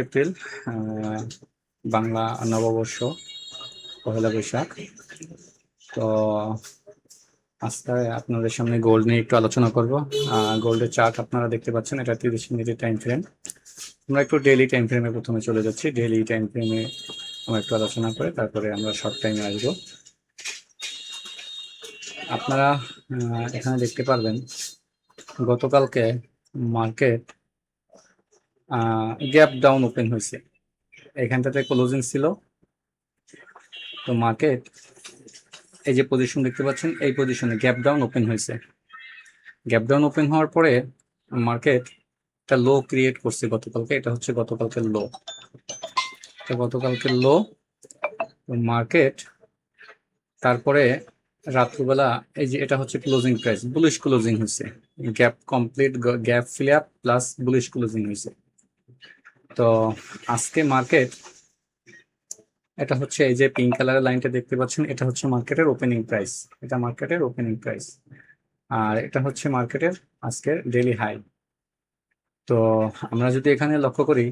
April, Bangla নববর্ষ, পহেলা বৈশাখ। তো আজকে আপনাদের সামনে গোল্ড নিয়ে একটু আলোচনা করব। গোল্ডের চার্ট আপনারা দেখতে পাচ্ছেন, এটা 30 মিনিটের টাইম ফ্রেম। আমরা একটু ডেইলি টাইম ফ্রেমে প্রথমে চলে যাচ্ছি। ডেইলি টাইম ফ্রেমে আমরা একটু আলোচনা করে তারপরে আমরা শর্ট টাইমে আসবো। আপনারা এখানে দেখতে পারবেন গতকালকে মার্কেট গ্যাপ ডাউন ওপেন হয়েছে, এখানটাতে ক্লোজিং ছিল। তো মার্কেট এই যে পজিশন দেখতে পাচ্ছেন, এই পজিশনে গ্যাপ ডাউন ওপেন হয়েছে। গ্যাপ ডাউন ওপেন হওয়ার পরে মার্কেট একটা লো ক্রিয়েট করছে গতকালকে। এটা হচ্ছে গতকালকের লো, গতকালকের লো। মার্কেট তারপরে রাত্রিবেলা এই যে এটা হচ্ছে ক্লোজিং প্রাইস, বুলিশ ক্লোজিং হয়েছে। Gap complete, gap fill up plus bullish closing হয়েছে। তো আজকে মার্কেট, এটা হচ্ছে এই যে পিঙ্ক কালারের লাইনটা দেখতে পাচ্ছেন, এটা হচ্ছে মার্কেটের ওপেনিং প্রাইস। এটা মার্কেটের ওপেনিং প্রাইস, আর এটা হচ্ছে মার্কেটের আজকের ডেইলি হাই। তো আমরা যদি এখানে লক্ষ্য করি,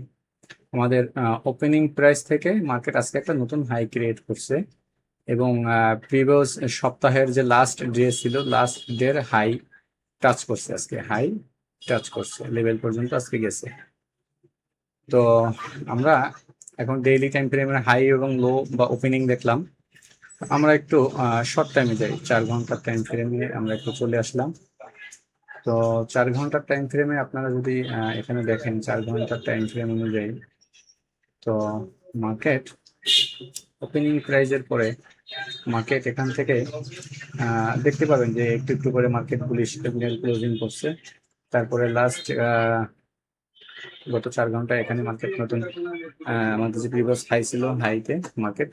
আমাদের ওপেনিং প্রাইস থেকে মার্কেট আজকে একটা নতুন হাই ক্রিয়েট করছে, এবং প্রিভিয়াস সপ্তাহের যে লাস্ট ডে ছিল, লাস্ট ডের হাই টাচ করছে। আজকে হাই টাচ করছে, লেভেল পর্যন্ত আজকে গেছে। তো আমরা এখন ডেইলি টাইম ফ্রেমের হাই এবং লো বা ওপেনিং দেখলাম। আমরা একটু শর্ট টাইমে যাই, 4 ঘন্টার টাইম ফ্রেমে আমরা একটু চলে আসলাম। তো 4 ঘন্টার টাইম ফ্রেমে আপনারা যদি এখানে দেখেন, 4 ঘন্টার টাইম ফ্রেম অনুযায়ী, তো মার্কেট ওপেনিং প্রাইজের পরে মার্কেট এখান থেকে দেখতে পাবেন যে একটু একটু করে মার্কেট বুলিশ ক্লোজিং করছে। তারপরে লাস্ট গত 4 ঘন্টায় এখানে মার্কেট নতুন আমাদের যে প্রিভিয়াস হাই ছিল, হাইতে মার্কেট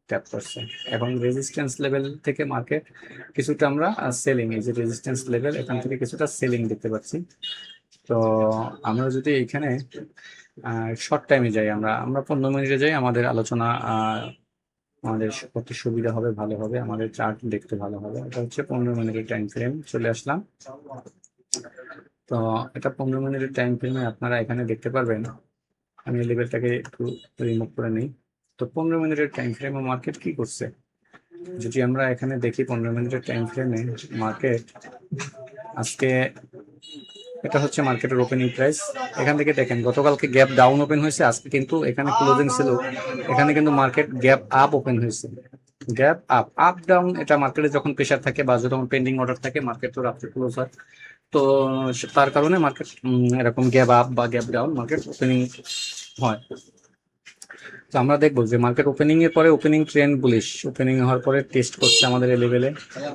ট্যাপ করছে। এখন রেজিস্ট্যান্স লেভেল থেকে মার্কেট কিছুটা আমরা সেলিং, এই যে রেজিস্ট্যান্স লেভেল, এখান থেকে কিছুটা সেলিং দেখতে পাচ্ছি। তো আমরা যদি এখানে শর্ট টাইমে যাই, আমরা 15 মিনিটে যাই, আমাদের আলোচনা আমাদের করতে সুবিধা হবে, ভালো হবে, আমাদের চার্ট দেখতে ভালো হবে। এটা হচ্ছে 15 মিনিটের টাইম ফ্রেম, চলে আসলাম। তো এটা 15 মিনিটের টাইম ফ্রেমে আপনারা এখানে দেখতে পারবেন। আমি লেভেলটাকে একটু রিমুভ করে নিই। তো 15 মিনিটের টাইম ফ্রেমে মার্কেট কি করছে, যদি আমরা এখানে দেখি 15 মিনিটের টাইম ফ্রেমে মার্কেট আজকে, এটা হচ্ছে মার্কেটের ওপেনিং প্রাইস। এখান থেকে দেখেন গতকালকে গ্যাপ ডাউন ওপেন হয়েছে, আজকে কিন্তু এখানে ক্লোজিং ছিল, এখানে কিন্তু মার্কেট গ্যাপ আপ ওপেন হয়েছে। গ্যাপ আপ, আপ ডাউন, এটা মার্কেটে যখন প্রেশার থাকে বা যখন পেন্ডিং অর্ডার থাকে, মার্কেট তো রাত্রে ক্লোজ হয়। তো তার কারণে মার্কেট এরকম গ্যাপ আপ বা গ্যাপ ডাউন মার্কেট ওপেনিং হয়। তো আমরা দেখবো যে মার্কেট ওপেনিং এর পরে ওপেনিং ট্রেন্ড বুলিশ, ওপেনিং হওয়ার পরে টেস্ট করছে আমাদের এই লেভেলে,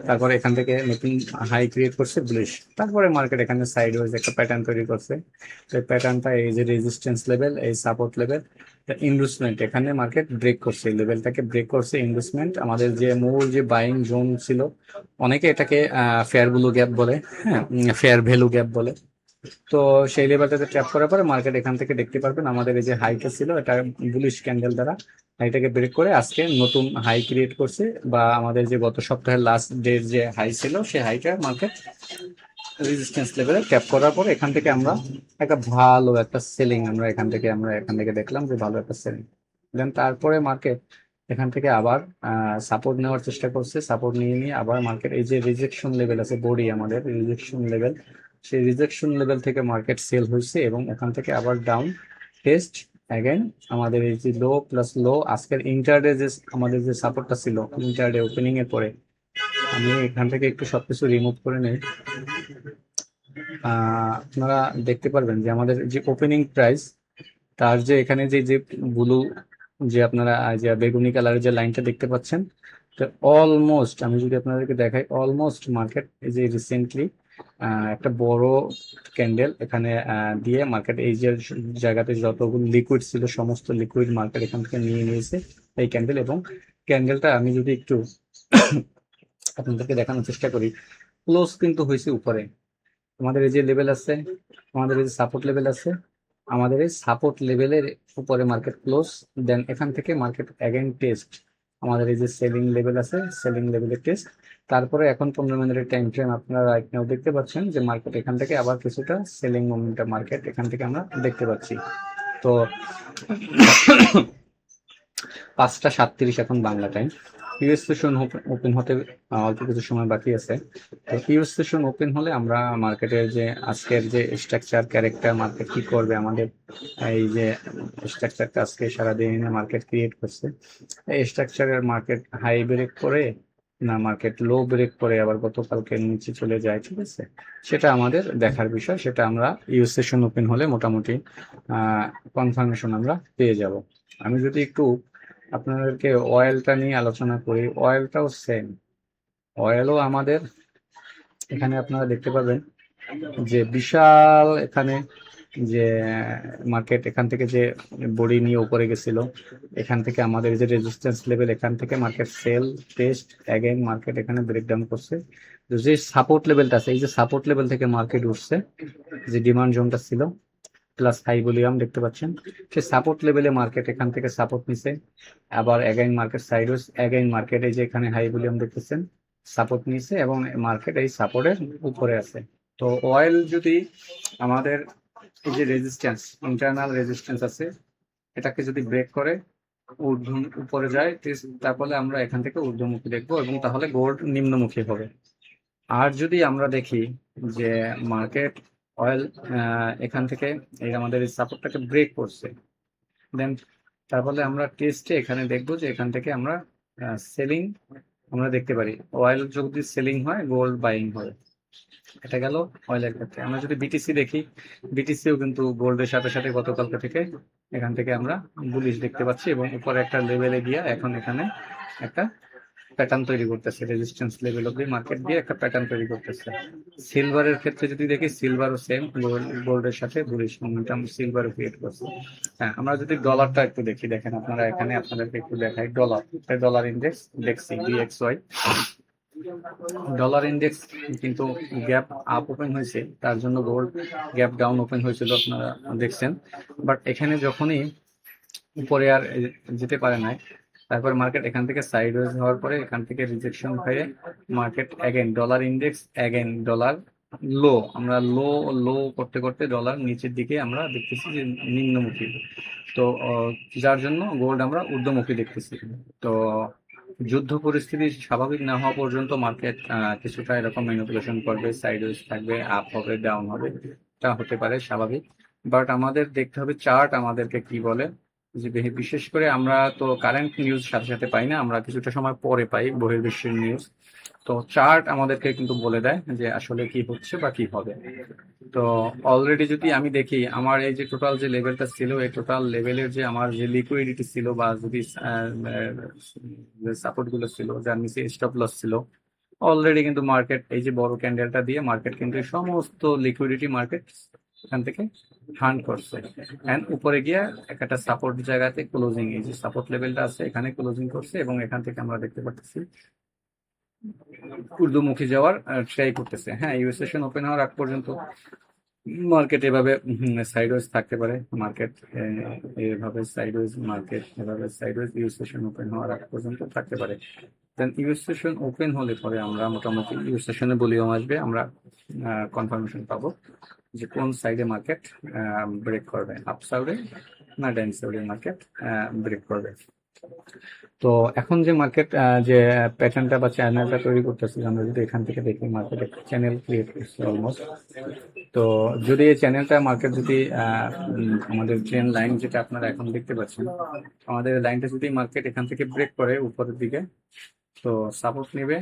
তারপরে এখান থেকে নতুন হাই ক্রিয়েট করছে বুলিশ, তারপরে মার্কেট এখানে সাইড ওয়াইজ একটা প্যাটার্ন তৈরি করছে। তো এই প্যাটার্নটা, এই যে রেজিস্ট্যান্স লেভেল, এই সাপোর্ট লেভেল, ইন্ডুসমেন্ট, এখানে মার্কেট ব্রেক করছে, এই লেভেলটাকে ব্রেক করছে। ইন্ডুসমেন্ট আমাদের যে মূল যে বাইং জোন ছিল, অনেকে এটাকে ফেয়ার ভ্যালু গ্যাপ বলে, হ্যাঁ, ফেয়ার ভ্যালু গ্যাপ বলে। তো সেই লেভেলটাতে ট্যাপ করার পরে মার্কেট এখান থেকে দেখতে পারবেন আমাদের এই যে হাইটা ছিল, এটা বুলিশ ক্যান্ডেল দ্বারা হাইটাকে ব্রেক করে আজকে নতুন হাই ক্রিয়েট করছে, বা আমাদের যে গত সপ্তাহের লাস্ট ডের যে হাই ছিল, সেই হাইটা মার্কেট রেজিস্ট্যান্স লেভেলে ট্যাপ করার পরে এখান থেকে আমরা একটা ভালো একটা সেলিং, আমরা এখান থেকে দেখলাম যে ভালো একটা সেলিং। দেন তারপরে মার্কেট এখান থেকে আবার সাপোর্ট নেওয়ার চেষ্টা করছে, সাপোর্ট নিয়ে আবার মার্কেট এই যে রিজেকশন লেভেল আছে, বডি আমাদের রিজেকশন লেভেল, সেই রিজেকশন লেভেল থেকে মার্কেট সেল হয়েছে, এবং ওখান থেকে আবার ডাউন টেস্ট অ্যাগেন আমাদের এই যে লো প্লাস লো। আজকের ইন্টারডে যে আমাদের যে সাপোর্টটা ছিল, ইন্টারডে ওপেনিং এর পরে, আমি এখান থেকে একটু সবকিছু রিমুভ করে নিই। আপনারা দেখতে পারবেন যে আমাদের যে ওপেনিং প্রাইস, তার যে এখানে যে যে ব্লু, যে আপনারা যে বেগুনি কালারের যে লাইনটা দেখতে পাচ্ছেন, তো অলমোস্ট আমি যদি আপনাদেরকে দেখাই, অলমোস্ট মার্কেট এই যে রিসেন্টলি একটা বড় ক্যান্ডেল এখানে দিয়ে মার্কেট এই যে জায়গাতে যতগুলো লিকুইড ছিল, সমস্ত লিকুইড মার্কেট এখান থেকে নিয়ে নিয়েছে এই ক্যান্ডেল। এবং ক্যান্ডেলটা আমি যদি একটু আপনাদেরকে দেখানোর চেষ্টা করি, ক্লোজ কিন্তু হয়েছে উপরে। আমাদের এই যে লেভেল আছে, আমাদের এই যে সাপোর্ট লেভেল আছে, আমাদের এই সাপোর্ট লেভেলের উপরে মার্কেট ক্লোজ। দেন এখান থেকে মার্কেট অ্যাগেন টেস্ট আমাদের এই যে সেলিং লেভেল আছে, সেলিং লেভেলের টেস্ট। তারপরে এখন 15 মিনিটের টাইম ফ্রেম আপনারা রাইট নাও দেখতে পাচ্ছেন যে মার্কেট এখান থেকে আবার কিছুটা সেলিং মোমেন্টাম মার্কেট এখান থেকে আমরা দেখতে পাচ্ছি। তো 5:37 এখন Bangla time. US session open হতে অল্প কিছু সময় বাকি আছে। তো ইউএস সেশন ওপেন হলে আমরা মার্কেটের যে আজকের যে স্ট্রাকচার ক্যারেক্টার, মার্কেট কি করবে, আমাদের এই যে স্ট্রাকচারটা আজকে সারাদিনে মার্কেট ক্রিয়েট করছে, এই স্ট্রাকচারের মার্কেট হাই ব্রেক করে না মার্কেট লো ব্রেক করে আবার গতকালকে নিচে চলে যায়, ঠিক আছে, সেটা আমাদের দেখার বিষয়। সেটা আমরা ইউএস সেশন ওপেন হলে মোটামুটি কনফার্মেশন আমরা পেয়ে যাব। আমি যদি একটু আপনাদেরকে অয়েলটা নিয়ে আলোচনা করি, অয়েলটাও সেম। অয়েলও আমাদের এখানে আপনারা দেখতে পাবেন যে বিশাল এখানে যে মার্কেট এখান থেকে যে বডি নিয়ে উপরে গেছিল, এখান থেকে আমাদের যে রেজিস্ট্যান্স লেভেল, এখান থেকে market sell test again market এখানে ব্রেকডাউন করছে। তো যে সাপোর্ট লেভেলটা আছে, এই যে সাপোর্ট লেভেল থেকে মার্কেট উঠছে, যে ডিমান্ড জোনটা ছিল প্লাস হাই ভলিউম দেখতে পাচ্ছেন, সেই সাপোর্ট লেভেলে মার্কেট এখান থেকে সাপোর্ট নিছে, আবার again market sideways, again market এই যে এখানে হাই ভলিউম দেখতেছেন সাপোর্ট নিছে এবং মার্কেট এই সাপোর্টের উপরে আছে। তো অয়েল যদি আমাদের এই যে রেজিস্ট্যান্স, ইন্টারনাল রেজিস্ট্যান্স আছে, এটাকে যদি ব্রেক করে উপরে যায়, তারপরে আমরা এখান থেকে ঊর্ধ্বমুখী দেখবো এবং তাহলে গোল্ড নিম্নমুখী হবে। আর যদি আমরা দেখি যে মার্কেট অয়েল এখান থেকে এই আমাদের এই সাপোর্টটাকে ব্রেক করছে, দেন তারপরে আমরা টেস্টে এখানে দেখবো যে এখান থেকে আমরা সেলিং আমরা দেখতে পারি। অয়েল যদি সেলিং হয়, গোল্ড বাইং হয়। এটা গেল অয়েলের ক্ষেত্রে। আমরা যদি বিটিসি দেখি, বিটিসিও কিন্তু গোল্ডের সাথে সাথে গতকালকে থেকে এখান থেকে আমরা বুলিশ দেখতে পাচ্ছি এবং উপরে একটা লেভেলে গিয়ে এখন এখানে একটা প্যাটার্ন তৈরি করতেছে, রেজিস্ট্যান্স লেভেল অব্দি মার্কেট দিয়ে একটা প্যাটার্ন তৈরি করতেছে। সিলভারের ক্ষেত্রে যদি দেখি, সিলভারও সেম গোল্ডের সাথে বুলিশ মোমেন্টাম সিলভারও ক্রিয়েট করছে। হ্যাঁ, আমরা যদি ডলারটা একটু দেখি, দেখেন আপনারা এখানে আপনাদেরকে একটু দেখাই ডলার, ডলার ইন্ডেক্স দেখছি ডিএক্সওয়াই। ডলার ইন্ডেক্স কিন্তু গ্যাপ আপ ওপেন হয়েছে, তার জন্য গোল্ড গ্যাপ ডাউন ওপেন হয়েছিল আপনারা দেখছেন। বাট এখানে যখনই উপরে আর যেতে পারে নাই, তারপর মার্কেট এখান থেকে সাইডওয়েজ হওয়ার পরে এখান থেকে রিজেকশন হয়ে market again dollar index again dollar low, আমরা লো লো করতে করতে ডলার নিচের দিকে আমরা দেখতেছি যে নিম্নমুখী। তো যার জন্য গোল্ড আমরা ঊর্ধ্বমুখী দেখতেছি। তো যুদ্ধ পরিস্থিতি স্বাভাবিক না হওয়া পর্যন্ত মার্কেট কিছুটা এরকম ম্যানিপুলেশন করবে, সাইডওয়েজ থাকবে, আপ হবে, ডাউন হবে, তা হতে পারে স্বাভাবিক। বাট আমাদের দেখতে হবে চার্ট আমাদেরকে কি বলে। যে বিশেষ করে আমরা তো কারেন্ট নিউজ সাথে সাথে পাই না, আমরা কিছুটা সময় পরে পাই বহির্বিশ্বের নিউজ। তো চার্ট আমাদেরকে কিন্তু বলে দেয় যে আসলে কি হচ্ছে বা কি হবে। তো অলরেডি যদি আমি দেখি আমার এই যে টোটাল যে লেভেলটা ছিল, এই টোটাল লেভেলের যে আমার যে লিকুইডিটি ছিল বা যদি সাপোর্ট গুলো ছিল, যার নিচে স্টপ লস ছিল, অলরেডি কিন্তু মার্কেট এই যে বড় ক্যান্ডেলটা দিয়ে মার্কেট কিন্তু সমস্ত লিকুইডিটি মার্কেট এখান থেকে হান্ট করছে এন্ড উপরে গিয়ে একটা সাপোর্ট জায়গাতে ক্লোজিং, এই যে সাপোর্ট লেভেলটা আছে এখানে ক্লোজিং করছে এবং এখান থেকে আমরা দেখতে পাচ্ছি ঊর্ধ্বমুখী যাওয়ার ট্রাই করতেছে। হ্যাঁ, ইউএস সেশন ওপেন হওয়ার আগ পর্যন্ত মার্কেট এভাবে সাইডওয়েজ থাকতে পারে, মার্কেট এভাবে সাইডওয়েজ, মার্কেট এভাবে সাইডওয়েজ ইউএস সেশন ওপেন হওয়ার আগ পর্যন্ত থাকতে পারে। দেন ইউএস সেশন ওপেন হলে পরে আমরা মোটামুটি ইউএস সেশনে ভলিউম আসবে, আমরা কনফার্মেশন পাবো যে কোন সাইডে মার্কেট ব্রেক করবে, আপ সাইডে না ডাউন সাইডে মার্কেট ব্রেক করবে। তো এখন যে মার্কেট যে প্যাটার্নটা বা চ্যানেলটা তৈরি করতেছি, আমরা যদি এখান থেকে দেখি মার্কেট একটা চ্যানেল ক্রিয়েট করছে অলমোস্ট। তো যদি এই চ্যানেলটা মার্কেট যদি আমাদের ট্রেন লাইন যেটা আপনারা এখন দেখতে পাচ্ছেন, আমাদের লাইনটা যদি মার্কেট এখান থেকে ব্রেক করে উপরের দিকে, তো সাপোর্ট নেবে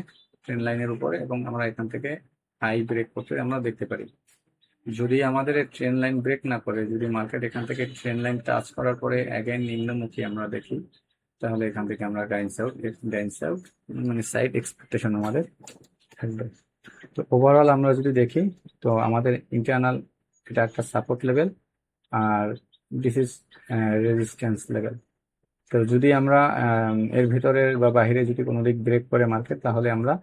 ট্রেন লাইনের উপরে এবং আমরা এখান থেকে হাই ব্রেক করতে আমরা দেখতে পারি। যদি আমাদের ট্রেন লাইন ব্রেক না করে, যদি মার্কেট এখান থেকে ট্রেন লাইন টাচ করার পরে অ্যাগেন নিম্নমুখী আমরা দেখি, তাহলে এখান থেকে আমরা ডাইন সাউথ মানে সাইড এক্সপেকটেশন আমাদের থাকবে। তো ওভারঅল আমরা যদি দেখি, তো আমাদের ইন্টারনাল এটা একটা সাপোর্ট লেভেল আর দিস ইজ রেজিস্ট্যান্স লেভেল। তো যদি আমরা এর ভিতরে বা বাইরে যদি কোনো দিক ব্রেক করে মার্কেট, তাহলে আমরা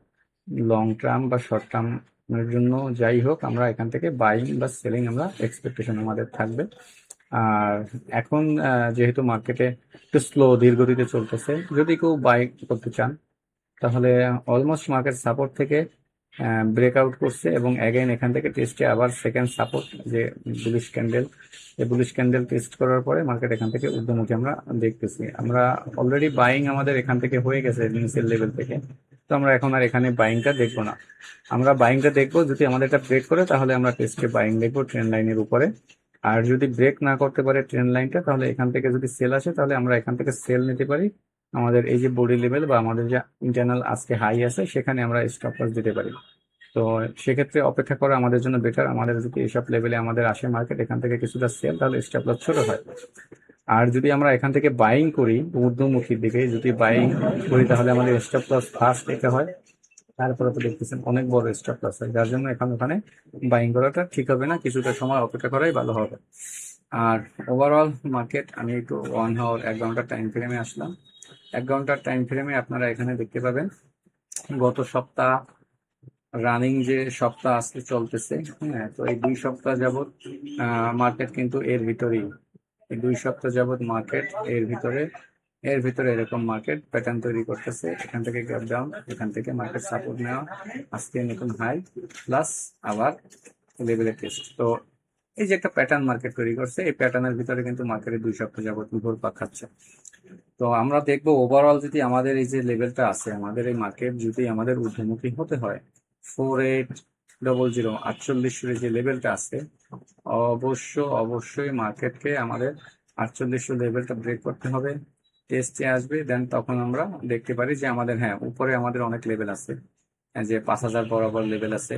লং টার্ম বা শর্ট টার্মের জন্য যাই হোক আমরা এখান থেকে বাইং বা সেলিং আমরা এক্সপেকটেশন আমাদের থাকবে। আর এখন যেহেতু মার্কেটে একটু স্লো ধীর গতিতে চলতেছে, যদি কেউ বাই করতে চান তাহলে অলমোস্ট মার্কেট সাপোর্ট থেকে ব্রেকআউট করছে এবং অ্যাগেন এখান থেকে টেস্টে আবার সেকেন্ড সাপোর্ট যে বুলিশ ক্যান্ডেল, এই বুলিশ ক্যান্ডেল টেস্ট করার পরে মার্কেট এখান থেকে ঊর্ধ্বমুখী আমরা দেখতেছি। আমরা অলরেডি বাইং আমাদের এখান থেকে হয়ে গেছে নিচের লেভেল থেকে, তো আমরা এখন আর এখানে বাইংটা দেখবো না। আমরা বাইংটা দেখবো যদি আমাদের এটা ব্রেক করে তাহলে আমরা টেস্টে বাইং দেখবো ট্রেন্ড লাইনের উপরে। আর যদি ব্রেক না করতে পারে ট্রেন্ড লাইনটা, তাহলে এখান থেকে যদি সেল আসে তাহলে আমরা এখান থেকে সেল নিতে পারি। আমাদের এই যে বডি লেভেল বা আমাদের যে ইন্টারনাল আজকে হাই আছে সেখানে আমরা স্টপ লস দিতে পারি। তো সেক্ষেত্রে অপেক্ষা করা আমাদের জন্য বেটার। আমাদের যদি এইসব লেভেলে আমাদের আসে মার্কেট এখান থেকে কিছুটা সেল, তাহলে স্টপ লস ছোট হয়। আর যদি আমরা এখান থেকে বাইং করি ঊর্ধ্বমুখীর দিকে যদি বাইং করি তাহলে আমাদের স্টপ লস ফার্স্ট এটা হয়, তারপরে তো দেখতেছেন অনেক বড় স্টপ লস হয়, যার জন্য এখন ওখানে বাইং করাটা ঠিক হবে না, কিছুটা সময় অপেক্ষা করাই ভালো হবে। আর ওভারঅল মার্কেট আমি একটু 1 আওয়ার 1 ঘন্টার টাইম ফ্রেমে আসলাম। 1 ঘন্টার টাইম ফ্রেমে আপনারা এখানে দেখতে পাবেন গত সপ্তাহ রানিং যে সপ্তাহ আজকে চলতেছে, হ্যাঁ, তো এই 2 সপ্তাহ যাবত মার্কেট কিন্তু এর ভিতরেই, এই 2 সপ্তাহ যাবত মার্কেট এর ভিতরে এরকম মার্কেট প্যাটার্ন তৈরি করতেছে। এখান থেকে গ্যাপ ডাউন, এখান থেকে মার্কেট সাপোর্ট নেওয়া, আজকে নতুন হাই প্লাস আবার লেভেলের টেস্ট। তো এই যে একটা প্যাটার্ন মার্কেট তৈরি করছে, এই প্যাটার্নের ভিতরে কিন্তু মার্কেটের 2 সপ্তাহ যাবত ঘুরপাক খাচ্ছে। তো আমরা দেখবো ওভারঅল যদি আমাদের এই যে লেভেলটা আছে, আমাদের এই মার্কেট যদি আমাদের ঊর্ধ্বমুখী হতে হয় 4800 4800 যে লেভেলটা আছে, অবশ্যই মার্কেটকে আমাদের 4800 লেভেলটা ব্রেক করতে হবে, টেস্টে আসবে, দেন তখন আমরা দেখতে পারি যে আমাদের, হ্যাঁ, উপরে আমাদের অনেক লেভেল আছে, যে 5000 বরাবর লেভেল আছে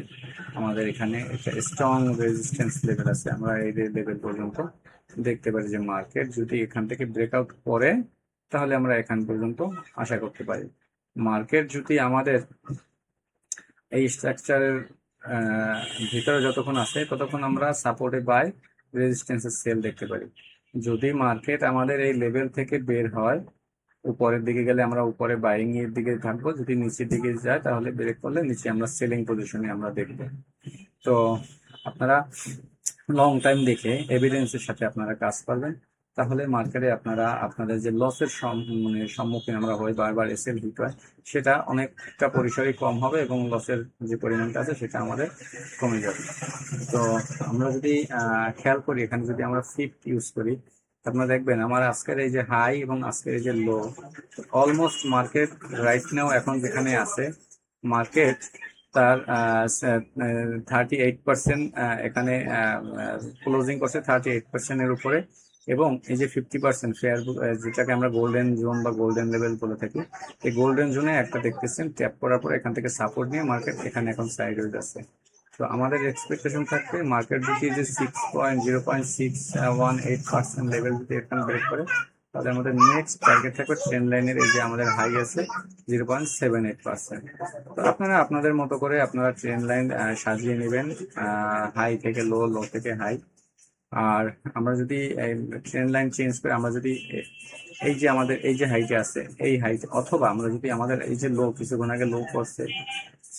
আমাদের এখানে, একটা স্ট্রং রেজিস্ট্যান্স লেভেল আছে। আমরা এই লেভেল পর্যন্ত দেখতে পারি যে মার্কেট যদি এখান থেকে ব্রেকআউট করে তাহলে আমরা এখান পর্যন্ত আশা করতে পারি। মার্কেট যদি আমাদের এই স্ট্রাকচারের ভিতরে যতক্ষণ আছে ততক্ষণ আমরা সাপোর্টে বাই, রেজিস্ট্যান্সের সেল দেখতে পারি। যদি মার্কেট আমাদের এই লেভেল থেকে বের হয় উপরের দিকে গেলে আমরা উপরে বাইং এর দিকে থাকবো, যদি নিচের দিকে যায় তাহলে ব্রেক করলে নিচে আমরা সেলিং পজিশনে আমরা দেখবো। তো আপনারা লং টাইম দেখে এভিডেন্সের সাথে আপনারা কাজ করবেন, তাহলে মার্কেটে আপনারা আপনাদের যে লসের মানে সম্মুখীন আমরা হই, বারবার এসএল হিট হয়, সেটা অনেকটা পরিসরে কম হবে এবং লসের যে পরিমাণটা আছে সেটা আমাদের কমে যাবে। তো আমরা যদি খেয়াল করি এখানে যদি আমরা ফিফথ ইউজ করি, আপনারা দেখবেন আমার আজকের এই যে হাই এবং আজকের এই যে লো, অলমোস্ট মার্কেট রাইট নাও এখন যেখানে আছে মার্কেট তার 38% এখানে ক্লোজিং করছে 38%-এর উপরে, এবং এই যে 50% শেয়ার যেটাকে আমরা গোল্ডেন জোন বা গোল্ডেন লেভেল বলে থাকি, এই গোল্ডেন জোনে একটা দেখতেছেন ট্যাপ করার পরে এখান থেকে সাপোর্ট নিয়ে মার্কেট এখানে এখন সাইড হয়ে যাচ্ছে। তো আমাদের এক্সপেকটেশন থাকবে মার্কেট যদি যে 0.618% লেভেল যদি এখানে ব্রেক করে তাহলে আমাদের নেক্সট টার্গেট থাকবে ট্রেন্ড লাইনের এই যে আমাদের হাই আছে 0.78%। তো আপনারা আপনাদের মতো করে আপনারা ট্রেন্ড লাইন সাজিয়ে নেবেন, হাই থেকে লো, লো থেকে হাই। আর আমরা যদি ট্রেন্ড লাইন চেঞ্জ করে আমরা যদি এই যে আমাদের এই যে হাইটে আছে এই হাইট, অথবা আমরা যদি আমাদের এই যে লো কিছুক্ষণ আগে লো করছে,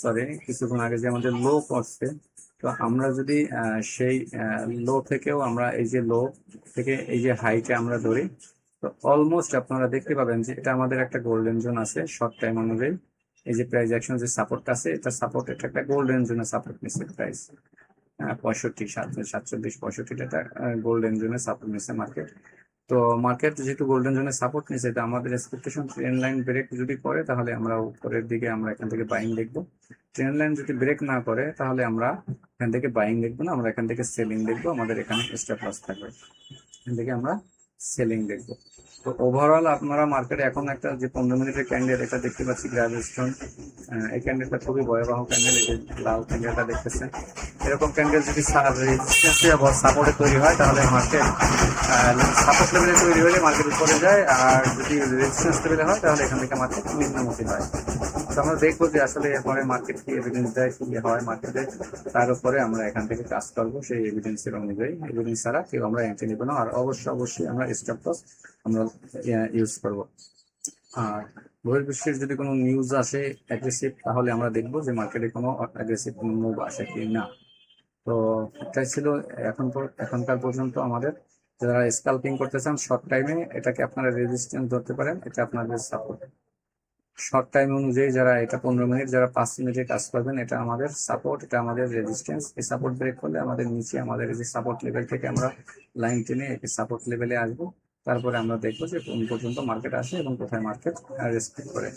সরি কিছুক্ষণ আগে যে আমাদের লো করছে, তো আমরা যদি সেই লো থেকেও আমরা এই যে লো থেকে এই যে হাইটে আমরা ধরি, তো অলমোস্ট আপনারা দেখতে পাবেন যে এটা আমাদের একটা গোল্ডেন জোন আছে শর্ট টাইম অনুযায়ী। এই যে প্রাইস অ্যাকশন যে সাপোর্টটা আছে এটা সাপোর্ট, এটা একটা গোল্ডেন জোনে সাপোর্ট নিচ্ছে প্রাইস 65, 47, 47 এটা গোল্ডেন জোনে সাপোর্ট নিচ্ছে মার্কেট। তো মার্কেট যেহেতু গোল্ডেন জোনে সাপোর্ট নিচ্ছে, এটা আমাদের এক্সপেকটেশন ট্রেন্ড লাইন ব্রেক যদি করে তাহলে আমরা উপরের দিকে আমরা এখান থেকে বাইং দেখবো। ট্রেন্ড লাইন যদি ব্রেক না করে তাহলে আমরা এখান থেকে বাইং দেখবো না, আমরা এখান থেকে সেলিং দেখবো, আমাদের এখানে স্টপ লস থাকবে, এখান থেকে আমরা সেলিং দেখবো। তো ওভারঅল আপনারা মার্কেটে এখন একটা যে 15 মিনিটের ক্যান্ডেল এটা দেখতে পাচ্ছি গ্রাভিস্টোন, এই ক্যান্ডেলটা খুবই ভয়াবহ ক্যান্ডেল, এই যে লাল ক্যান্ডেলটা দেখতেছেন, এরকম ক্যান্ডেল যদি রেজিস্ট্যান্সে আবার সাপোর্টে তৈরি হয় তাহলে মার্কেট সাপোর্ট লেভেলে তৈরি হলে মার্কেট উপরে যায়, আর যদি রেজিস্ট্যান্স লেভেলে হয় তাহলে এখান থেকে মার্কেট নিম্নমুখী হয়। তো আমরা দেখবো যে আসলে এরপরে মার্কেট কি এভিডেন্স দেয়, কি হয় মার্কেটে, তার উপরে আমরা এখান থেকে কাজ করবো সেই এভিডেন্সের অনুযায়ী। এভিডেন্স ছাড়া কেউ আমরা এন্ট্রি নেবো না, আর অবশ্যই আমরা স্টপ লস আমরা ইউজ করবো। আর বহির্বিশ্বের যদি কোনো নিউজ আসে অ্যাগ্রেসিভ, তাহলে আমরা দেখবো যে মার্কেটে কোনো অ্যাগ্রেসিভ কোনো মুভ আসে কি না। তো এটাই ছিল এখনকার পর্যন্ত আমাদের। যারা স্কাল্পিং করতে চান শর্ট টাইমে, এটাকে আপনারা রেজিস্ট্যান্স ধরতে পারেন, এটা আপনাদের সাপোর্ট। শর্ট টাইম অনুযায়ী যারা এটা 15 মিনিট, যারা 5 মিনিটে কাজ করবেন, এটা আমাদের সাপোর্ট, এটা আমাদের রেজিস্ট্যান্স। এই সাপোর্ট ব্রেক করলে আমাদের নিচে আমাদের এই যে সাপোর্ট লেভেল থেকে আমরা লাইন টেনে এই সাপোর্ট লেভেলে আসবো। তারপরে আমরা দেখবো যে কোন পর্যন্ত মার্কেট আসে এবং কোথায় মার্কেট রেসপেক্ট করে।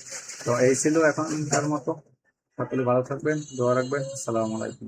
তো এই ছিল এখনকার মতো। সকলে ভালো থাকবেন, দোয়া রাখবেন। আসসালামু আলাইকুম।